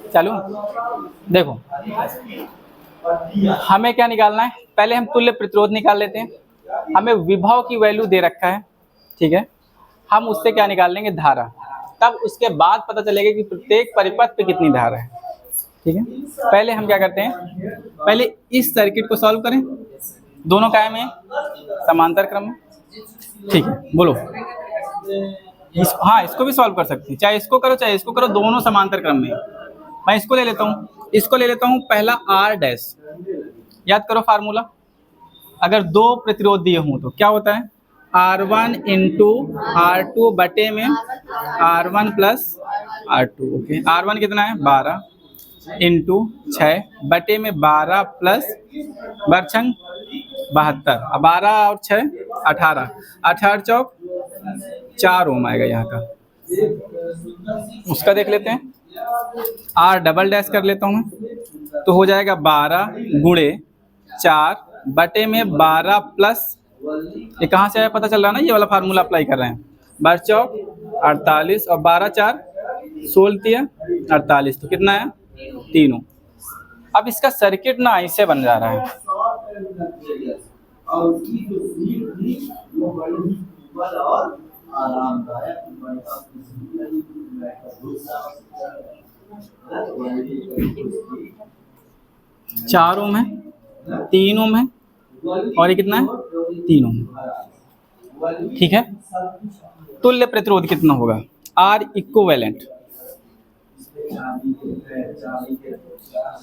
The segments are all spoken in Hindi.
चालू। देखो हमें क्या निकालना है, पहले हम तुल्य प्रतिरोध निकाल लेते हैं। हमें विभव की वैल्यू दे रखा है, ठीक है, हम उससे क्या निकाल लेंगे, धारा। तब उसके बाद पता चलेगा कि प्रत्येक परिपथ पे कितनी धारा है, ठीक है। पहले हम क्या करते हैं, पहले इस सर्किट को सॉल्व करें, दोनों कायम है समांतर क्रम में, ठीक है। बोलो हाँ, इसको भी सॉल्व कर सकते हैं, चाहे इसको करो चाहे इसको करो, दोनों समांतर क्रम में। मैं इसको ले लेता हूँ, इसको ले लेता हूँ, पहला आर डैश, याद करो फार्मूला, अगर दो प्रतिरोध दिए हों तो क्या होता है, R1 इंटू R2 बटे में R1 plus R2। Okay, R1 कितना है 12 इंटू 6 बटे में 12 प्लस बरछंग 72, अब 12 और 6 18, 18 चौक 4 ओम आएगा यहाँ का। उसका देख लेते हैं, R डबल डैश कर लेता हूँ मैं, तो हो जाएगा 12 गुणे 4 बटे में 12 प्लस, ये कहाँ से आया पता चल रहा है ना, ये वाला फार्मूला अप्लाई कर रहे हैं, 12 चौक 48 और 12 4 16 48, तो कितना है 3 ओम। अब इसका सर्किट ना ऐसे बन जा रहा है, चार ओम है, 3 ओम है, और ये कितना है 3 ओम, ठीक है। तुल्य प्रतिरोध कितना होगा, आर इक्विवेलेंट।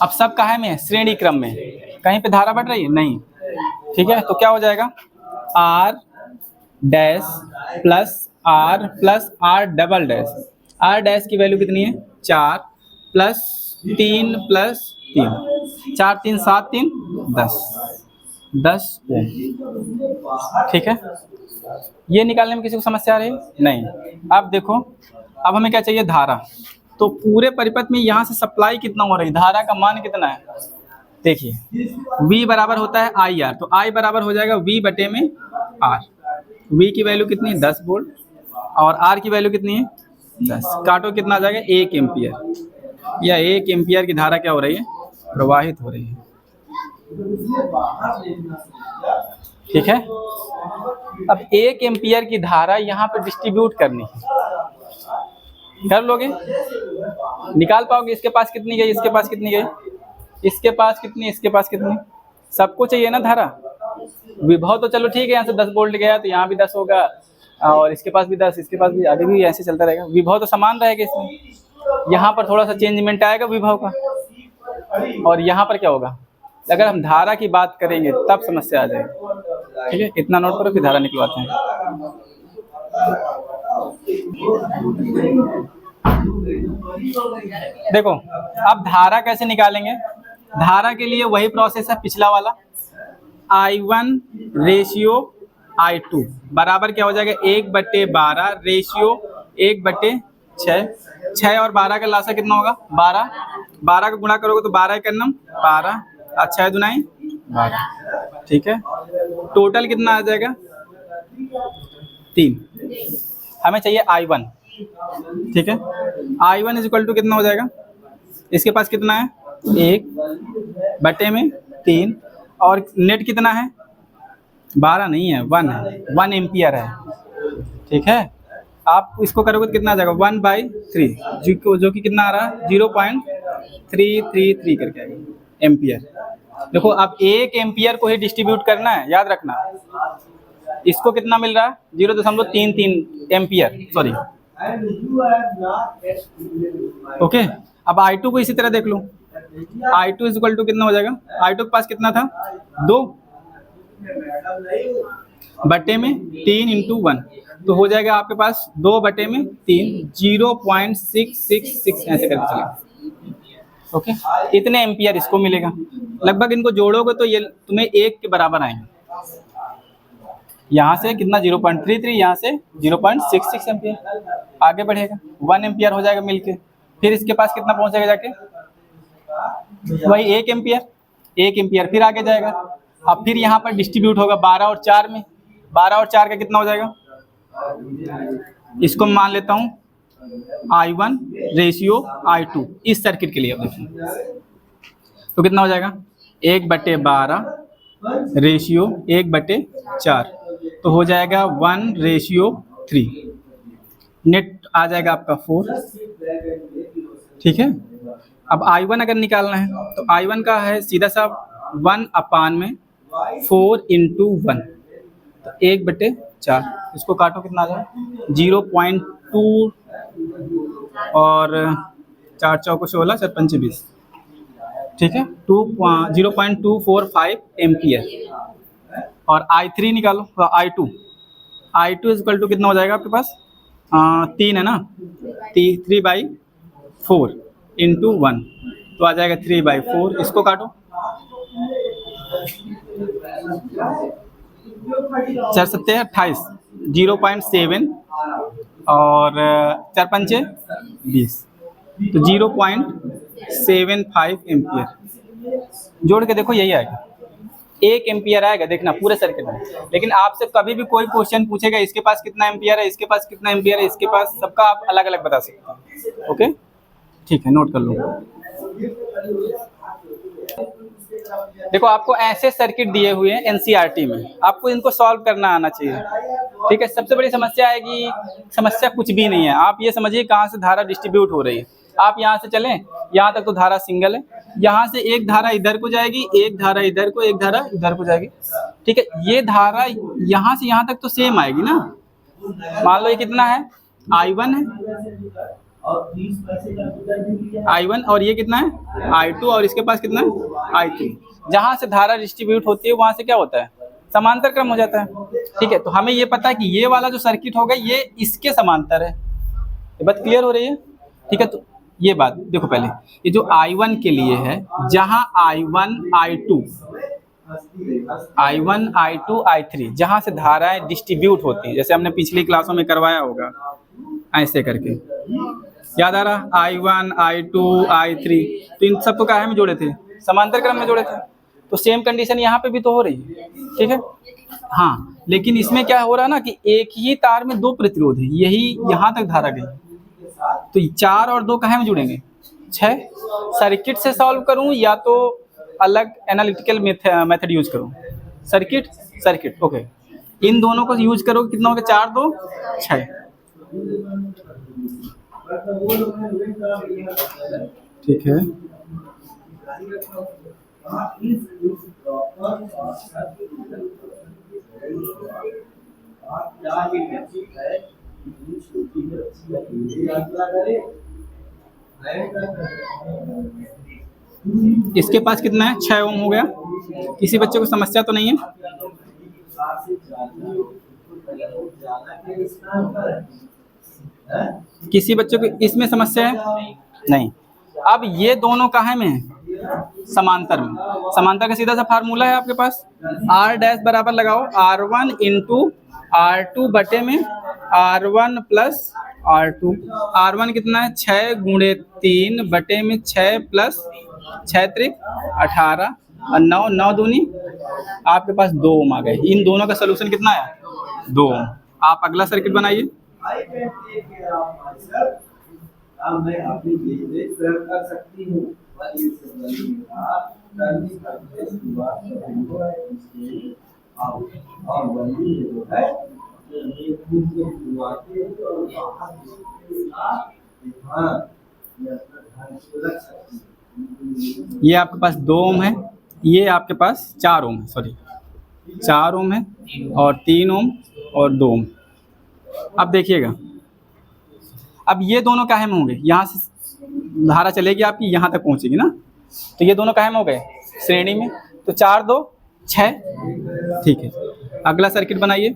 अब सब कहाँ में है, श्रेणी क्रम में, कहीं पे धारा बढ़ रही है नहीं, ठीक है। तो क्या हो जाएगा, R dash plus R double dash, R dash की वैल्यू कितनी है 4 प्लस 3 प्लस 3, 4 3 7 3 10 ओम, ठीक है। ये निकालने में किसी को समस्या आ रही है नहीं। अब देखो, अब हमें क्या चाहिए, धारा। तो पूरे परिपथ में यहाँ से सप्लाई कितना हो रही है, धारा का मान कितना है, देखिए V बराबर होता है आई आर, तो I बराबर हो जाएगा V बटे में R। V की वैल्यू कितनी है 10 वोल्ट और R की वैल्यू कितनी है 10, काटो कितना आ जाएगा 1 एम्पियर, या 1 एम्पियर की धारा क्या हो रही है, प्रवाहित हो रही है, ठीक है। अब 1 एम्पियर की धारा यहाँ पे डिस्ट्रीब्यूट करनी है, कर लोगे, निकाल पाओगे, इसके पास कितनी गई, इसके पास कितनी गई, इसके पास कितनी, इसके पास कितनी, सबको चाहिए ना धारा। विभव तो चलो ठीक है, यहाँ से 10 वोल्ट गया तो यहाँ भी 10 होगा, और इसके पास भी 10, इसके पास भी, आगे भी ऐसे चलता रहेगा, विभव तो समान रहेगा इसमें। यहाँ पर थोड़ा सा चेंजमेंट आएगा विभव का, और यहाँ पर क्या होगा, अगर हम धारा की बात करेंगे तब समस्या आ जाएगी, ठीक है। इतना नोट करो, फिर धारा निकलवाते हैं। देखो अब धारा कैसे निकालेंगे, धारा के लिए वही प्रोसेस है पिछला वाला, I1 रेशियो I2 बराबर क्या हो जाएगा 1/12 रेशियो 1/6, 6 और 12 का लासा कितना होगा 12, 12 का गुणा करोगे तो 12 का नम 12, 6 दुनाई 12, ठीक है। टोटल कितना आ जाएगा 3, हमें चाहिए I1, ठीक है। I1 इज इक्वल टू कितना हो जाएगा, इसके पास कितना है 1/3, और नेट कितना है 12 नहीं है 1 है, 1 एम्पियर है, ठीक है। आप इसको करोगे तो कितना आ जाएगा 1/3, जो कि कितना आ रहा है 0.333 करके आएगा एम्पियर। देखो अब 1 एम्पियर को ही डिस्ट्रीब्यूट करना है, याद रखना, इसको कितना मिल रहा है 0.33 एम्पियर, सॉरी, ओके। अब I2 को इसी तरह देख लो, I2 इज इक्वल टू कितना हो जाएगा, I2 के पास कितना था 2/3 इंटू 1, तो हो जाएगा आपके पास 2/3 0.666 ऐसे करके चलेगा, ओके। इतने एम्पियर इसको मिलेगा, लगभग इनको जोड़ोगे तो ये तुम्हें 1 के बराबर आएंगे, यहाँ से कितना 0.33, यहाँ से 0.66 एम्पियर, आगे बढ़ेगा 1 एम्पियर हो जाएगा मिलके, फिर इसके पास कितना पहुंचेगा जाके वही 1 एम्पियर, फिर आगे जाएगा, अब फिर यहाँ पर डिस्ट्रीब्यूट होगा 12 और 4 में, 12 और 4 का कितना हो जाएगा, इसको मान लेता हूँ I1 रेशियो I2 इस सर्किट के लिए अब देखिए तो कितना हो जाएगा 1/12 रेशियो 1/4 तो हो जाएगा 1:3। नेट आ जाएगा आपका 4। ठीक है। अब I1 अगर निकालना है तो I1 का है सीधा सा 1/4 × 1 तो 1/4। इसको काटो कितना आ जाएगा 0.2 और 4 चौको 16 4 पंचे 20। ठीक है 0.245 एम्पियर। और I3 निकालो I2 इक्वल टू कितना हो जाएगा आपके पास 3 है ना 3/4 × 1 तो आ जाएगा 3/4। इसको काटो 4 7 28 0.7 और 4 पंचे 20 तो 0.75 एम्पियर। जोड़ के देखो यही आएगा 1 एम्पियर आएगा देखना पूरे सर्किट में। लेकिन आपसे कभी भी कोई क्वेश्चन पूछेगा इसके पास कितना एम्पियर है, इसके पास कितना एम्पियर है, इसके पास, सबका आप अलग अलग बता सकते हैं। ओके ठीक है नोट कर लो। देखो आपको ऐसे सर्किट दिए हुए हैं एनसीईआरटी में, आपको इनको सॉल्व करना आना चाहिए। ठीक है। सबसे बड़ी समस्या है कि समस्या कुछ भी नहीं है, आप ये समझिए कहाँ से धारा डिस्ट्रीब्यूट हो रही है। आप यहाँ से चलें यहाँ तक तो धारा सिंगल है, यहाँ से एक धारा इधर को जाएगी, एक धारा इधर को, एक धारा इधर को जाएगी। ठीक है। ये धारा यहाँ से यहाँ तक तो सेम आएगी ना। मान लो ये कितना है I1 है I1 और ये कितना है I2 और इसके पास कितना है I3। जहाँ से धारा डिस्ट्रीब्यूट होती है वहाँ से क्या होता है समांतर क्रम हो जाता है। ठीक है। तो हमें ये पता है कि ये वाला जो सर्किट होगा ये इसके समांतर है। ये बात क्लियर हो रही है। ठीक है। तो ये बात देखो पहले ये जो I1 के लिए है जहाँ I1 I2 I3 जहाँ से धाराएं डिस्ट्रीब्यूट होती है, जैसे हमने पिछली क्लासों में करवाया होगा ऐसे करके याद आ रहा I1 I2 I3 तो इन सबको काहे में जोड़े थे समांतर क्रम में जोड़े थे। तो सेम कंडीशन यहाँ पे भी तो हो रही है। ठीक है। हाँ लेकिन इसमें क्या हो रहा है ना कि एक ही तार में 2 प्रतिरोध है, यही यहाँ तक धारा गई तो 4 और 2 काहे में जुड़ेंगे 6। सर्किट से सॉल्व करूँ या तो अलग एनालिटिकल मेथड यूज करूँ। सर्किट ओके इन दोनों को यूज करो कितना हो गया 4 2 6। ठीक है। इसके पास कितना है 6 ओम हो गया। किसी बच्चे को समस्या तो नहीं है। किसी बच्चे को इसमें समस्या है नहीं। अब ये दोनों कहाँ में है समांतर में। समांतर का सीधा सा फार्मूला है आपके पास R डैश बराबर लगाओ R1 × R2 बटे में R1 + R2। R1 कितना है 6 × 3 बटे में 6 + 6 × 18 और 9 9 दूनी आपके पास 2 ओम आ गए। इन दोनों का सोल्यूशन कितना है 2 ओम। आप अगला सर्किट बनाइए। ये आपके पास 2 ओम है, ये आपके पास 4 ओम है, सॉरी 4 ओम है और 3 ओम और 2 ओम। अब देखिएगा अब ये दोनों काहे में होंगे, यहाँ से धारा चलेगी आपकी यहाँ तक पहुँचेगी ना, तो ये दोनों काहे में हो गए श्रेणी में। तो 4 2 6। ठीक है। अगला सर्किट बनाइए।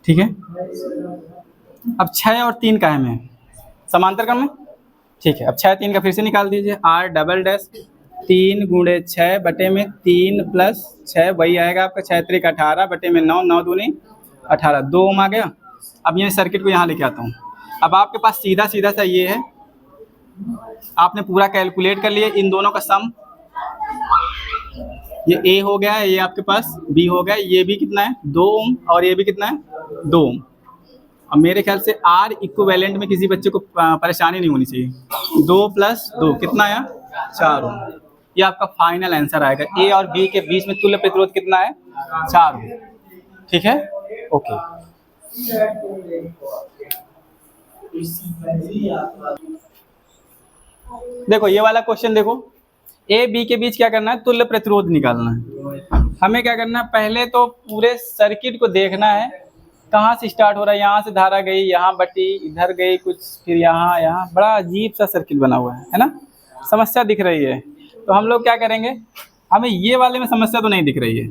ठीक है। अब 6 और 3 काहे में है समांतर क्रम में। ठीक है, अब 6 3 का फिर से निकाल दीजिए। आर डबल डैश 3 गुणे 6 बटे में 3 प्लस 6 वही आएगा आपका 6 3 18 बटे में 9 9 दूनी 18 2 ओम आ गया। अब ये सर्किट को यहाँ लेके आता हूँ। अब आपके पास सीधा सीधा सा ये है, आपने पूरा कैलकुलेट कर लिया इन दोनों का सम। ये ए हो गया है, ये आपके पास बी हो गया, ये भी कितना है 2 ओम और ये भी कितना है 2 ओम। अब मेरे ख्याल से आर इक्विवेलेंट में किसी बच्चे को परेशानी नहीं होनी चाहिए। 2 + 2 कितना आया 4 ओम। ये आपका फाइनल आंसर आएगा। ए और बी के बीच में तुल्य प्रतिरोध कितना है 4 ओम। ठीक है, ओके। देखो ये वाला क्वेश्चन देखो, ए बी के बीच क्या करना है, तुल्य प्रतिरोध निकालना है। हमें क्या करना है, पहले तो पूरे सर्किट को देखना है, कहाँ से स्टार्ट हो रहा है। यहाँ से धारा गई, यहाँ बटी, इधर गई कुछ, फिर यहाँ यहाँ, बड़ा अजीब सा सर्किट बना हुआ है ना। समस्या दिख रही है, तो हम लोग क्या करेंगे, हमें ये वाले में समस्या तो नहीं दिख रही है,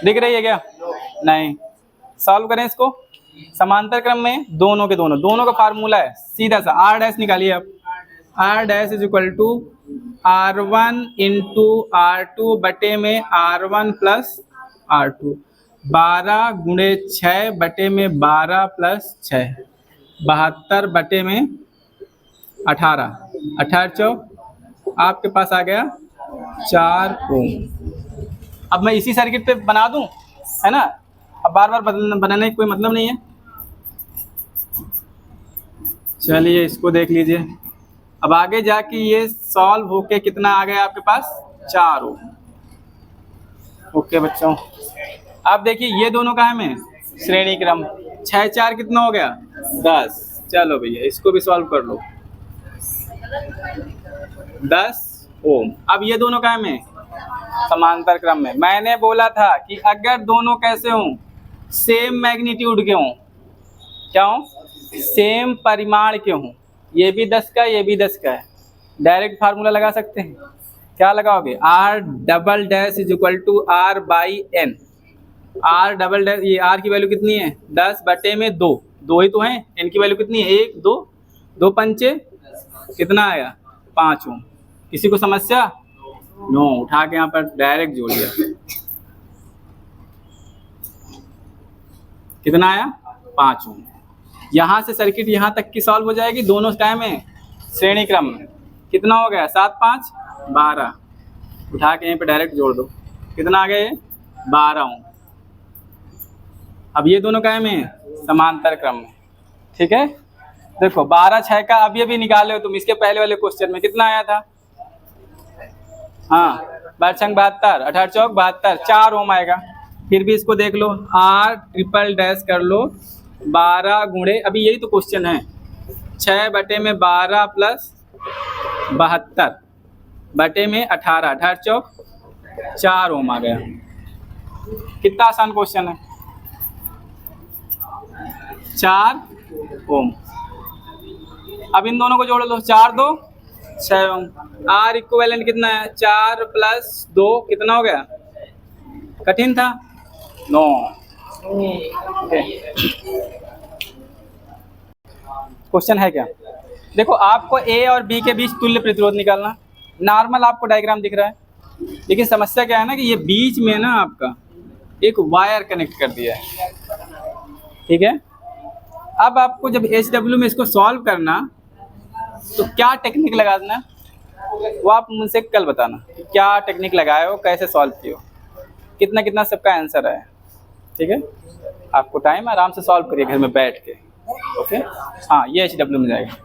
दिख रही है क्या, नहीं। सॉल्व करें इसको समांतर क्रम में, दोनों के दोनों का फार्मूला है सीधा सा, आर डैश निकालिए। अब R dash is equal to R1 into R2 बटे में R1 प्लस R2, 12 गुणे 6 बटे में 12 प्लस 6, 72 बटे में 18, 18 चौक आपके पास आ गया 4 ओम। अब मैं इसी सर्किट पे बना दूं, है ना, अब बार बार बनाने का कोई मतलब नहीं है। चलिए इसको देख लीजिए। अब आगे जाके ये सॉल्व होके कितना आ गया आपके पास 4 ओम। ओके बच्चों, अब देखिए ये दोनों का है में श्रेणी क्रम, 6 4 कितना हो गया 10। चलो भैया इसको भी सॉल्व कर लो, 10 ओम। अब ये दोनों का है में समांतर क्रम में। मैंने बोला था कि अगर दोनों कैसे हों, सेम मैग्नीट्यूड के हों, क्या हों, सेम परिमाण के हों, ये भी 10 का ये भी 10 का है, डायरेक्ट फार्मूला लगा सकते हैं। क्या लगाओगे, R double dash is equal to R by N. R double dash, ये आर की वैल्यू कितनी है 10 बटे में 2, 2 ही तो है। एन की वैल्यू कितनी है 1 2, 2 पंचे कितना आया 5 ओम। किसी को समस्या, नो, उठा के यहाँ पर डायरेक्ट जोड़ दिया, कितना आया 5 ओम। यहाँ से सर्किट यहाँ तक की सॉल्व हो जाएगी, दोनों टाइम में श्रेणी क्रम में। कितना हो गया 7 5 12, उठा के यहीं पे डायरेक्ट जोड़ दो, कितना आ गया 12 ओम। अब ये दोनों का में समांतर क्रम में। ठीक है, देखो 12 6 का अब ये भी निकाले हो तुम, इसके पहले वाले क्वेश्चन में कितना आया था, हाँ 12 72, 18 चौक 72, 4 ओम आएगा। फिर भी इसको देख लो, आर ट्रिपल डैश कर लो 12 गुणे, अभी यही तो क्वेश्चन है, 6 बटे में 12 प्लस 72 बटे में 18, 18 चौक 4 ओम आ गया। कितना आसान क्वेश्चन है, 4 ओम। अब इन दोनों को जोड़ लो, 4 2 6 ओम। आर इक्विवेलेंट कितना है 4 + 2 कितना हो गया, कठिन था, 9। क्वेश्चन है क्या, देखो आपको ए और बी के बीच तुल्य प्रतिरोध निकालना। नॉर्मल आपको डायग्राम दिख रहा है, लेकिन समस्या क्या है ना कि ये बीच में ना आपका एक वायर कनेक्ट कर दिया है। ठीक है, अब आपको जब HW में इसको सॉल्व करना तो क्या टेक्निक लगाना, वो आप मुझसे कल बताना क्या टेक्निक लगाए हो, कैसे सॉल्व किए हो, कितना कितना सबका आंसर है। ठीक है, आपको टाइम आराम से सॉल्व करिए घर में बैठ के। ओके, हाँ ये HW में जाएगा।